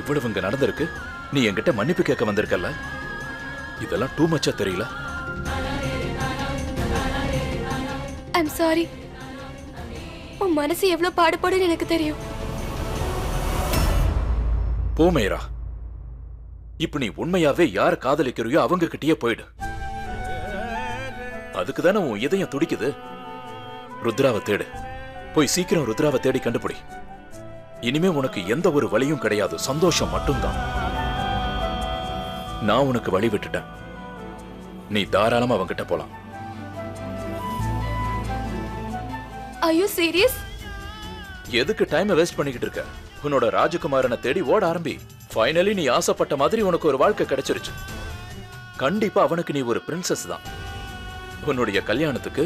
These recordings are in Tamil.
இவ்வளவு இங்க நடந்திருக்கு, நீ என்கிட்ட மன்னிப்பு கேட்க வந்திருக்கல, இதெல்லாம் டூ மச்சா தெரியல? I'm sorry. உன் மனசு எவ்வளவு பாடுபடுன்னு எனக்கு தெரியும். போ மீரா. இப்ப நீ உண்மையாவே யார காதலிக்கிறியோ அவங்க கிட்டயே போயிடு. அதுக்குதானே உன் இதயம் துடிக்குது. ருத்ராவை தேடு. போய் சீக்கிரம் ருத்ராவை தேடி கண்டுபிடி. இனிமே உனக்கு எந்த ஒரு வழியும் கிடையாது, சந்தோஷம் மட்டும்தான். நான் உனக்கு வழி விட்டுட்டேன். நீ தாராளமா அவங்கிட்ட போலாம். Are you serious? எதுக்கு டைம் வேஸ்ட் பண்ணிக்கிட்டு இருக்க? உன்னோட ராஜகுமாரனை தேடி ஓட ஆரம்பி. ஃபைனலி நீ ஆசைப்பட்ட மாதிரி உனக்கு ஒரு வாழ்க்கை கிடைச்சிருச்சு. கண்டிப்பா அவனுக்கு நீ ஒரு பிரின்சஸ் தான். உன்னுடைய கல்யாணத்துக்கு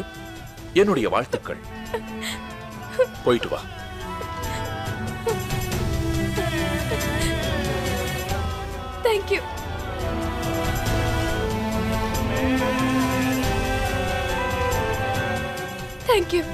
என்னுடைய வாழ்த்துக்கள். போயிட்டு வா. Thank you. Thank you.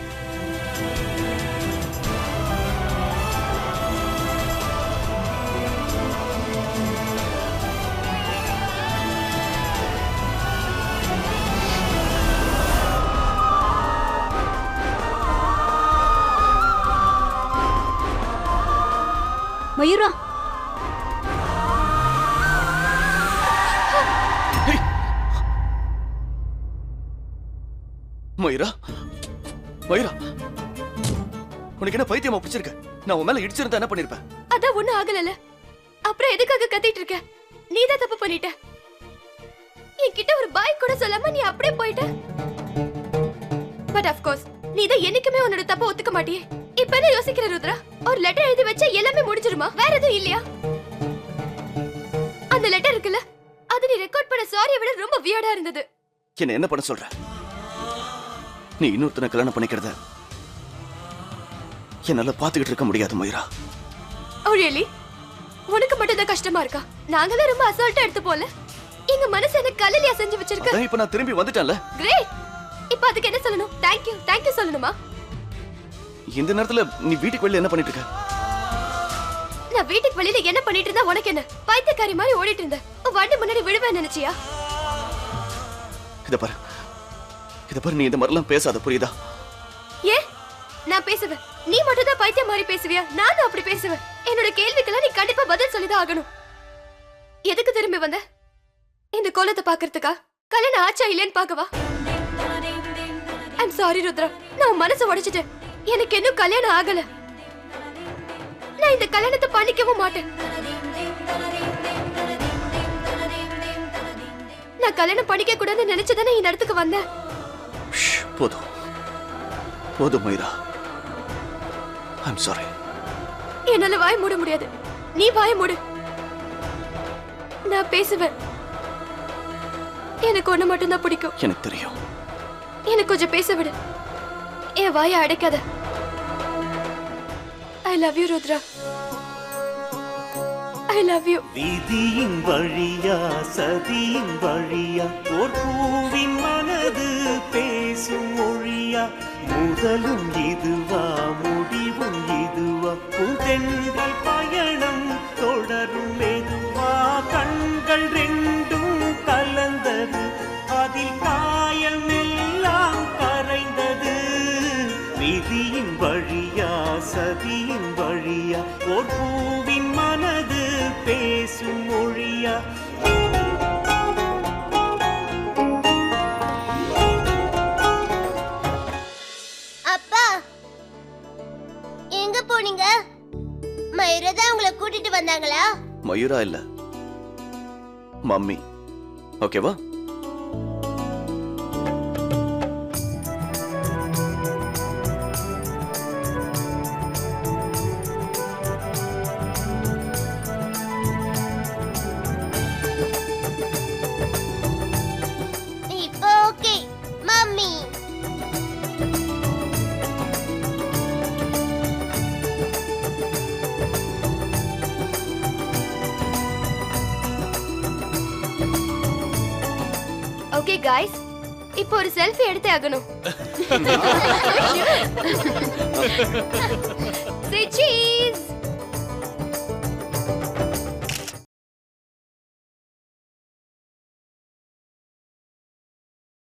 Mayura, Mayura, Mayura, உனக்கு என்ன பைத்தியமா பிடிச்சிருக்க? நான் உன் மேல இடிச்சிருந்தா என்ன பண்ணிருப்பேன்? அதான் ஒண்ணும் ஆகலல. அப்புறம் எதுக்காக கத்திட்டு இருக்க? நீதான் தப்பு பண்ணிட்ட. என்கிட்ட ஒரு பாய் கூட சொல்லாம நீ அப்படியே போயிட்ட. பட் ஆஃப் கோர்ஸ் நீதான் என்னைக்குமே உன்னோட தப்ப ஒத்துக்க மாட்டியே. இப்ப என்ன யோசிக்கிற ருத்ரா? ஒரு லெட்டர் எழுதி வச்சா எல்லாமே முடிஞ்சிருமா? வேற எதுவும் இல்லையா? அந்த லெட்டர் இருக்குல்ல, அது நீ ரெக்கார்ட் பண்ண சாரியை விட ரொம்ப வியர்டா இருந்தது. என்ன பண்ண சொல்ற? நீ இன்னொருத்தனை கல்யாணம் பண்ணிக்கிறத என்னால பாத்துக்கிட்டு இருக்க முடியாது மயூரா. ஓ ரியலி? உனக்கு மட்டும் தான் கஷ்டமா இருக்கா? நாங்கலாம் ரொம்ப அசால்ட்டா எடுத்து போல. எங்க மனசு எனக்கு கல்லலியா செஞ்சு வச்சிருக்க. அதான் இப்ப நான் திரும்பி வந்துட்டேன்ல. கிரேட். இப்ப அதுக்கு என்ன சொல்லணும்? தேங்க் யூ சொல்லணுமா? இந்த நேரத்துல நீ வீட்டுக்கு வெளியில என்ன பண்ணிட்டு இருக்க? நான் வீட்டுக்கு வெளியில என்ன பண்ணிட்டு இருந்தா உனக்கு என்ன? பைத்தியக்காரி மாதிரி ஓடிட்டு இருந்த. வண்டி முன்னாடி விழுவேன்னு நினைச்சியா? இத பாரு, நீ இந்த மாதிரிலாம் பேசாத, புரியுதா? ஏ நான் பேசுவேன், நீ மட்டும் தான் பைத்தியம் மாதிரி பேசுவியா? நானும் அப்படி பேசுவேன். என்னோட கேள்விக்கெல்லாம் நீ கண்டிப்பா பதில் சொல்லிதான் ஆகணும். எதுக்கு திரும்பி வந்த? இந்த கோலத்தை பாக்குறதுக்கா? கல்யாணம் ஆச்சா இல்லைன்னு பாக்கவா? ஐம் சாரி ருத்ரா, நான் உன் மனசை உடைச்சிட்டேன். எனக்கு இன்னும் கல்யாணம் ஆகல. நான் இந்த கல்யாணத்தை பண்ணிக்கவும் மாட்டேன். நான் கல்யாணம் பண்ணிக்க கூடாதுன்னு நினைச்சதானே இந்த இடத்துக்கு வந்தேன். போதும் மயூரா. I'm sorry. என்னால வாய் மூட முடியாது. நீ வாய மூடு. நான் பேசுவேன். எனக்கு ஒண்ணு மட்டும் தான் பிடிக்கும். எனக்கு தெரியும். எனக்கு கொஞ்சம் பேச விடு. என் வாயை அடைக்காத. I love you Rudra. I love you. விதியின் வழியா சதியின் வழியா ஓர் பூவின் மனது பேசும் மொழியா, முதலும் இதுவா முடிவும் இதுவா, புதென்றல் பயணம் தொடரும் மெதுவா, கண்கள் ரெண்டும் கலந்தது, அதில் காயம் எல்லாம் கரைந்தது. விதியின் வழியா சதியின் வழியா ஓர் பூவின் மனது பேசும் மொழியா. அப்பா எங்க போனீங்க? மயூரா தான் உங்களை கூட்டிட்டு வந்தாங்களா? மயூரா இல்ல, மம்மி. ஓகேவா? இப்போ ஓகே மம்மி. ஓகே गाइस, இப்போ ஒரு செல்ஃபி எடுத்தே ஆகணும்.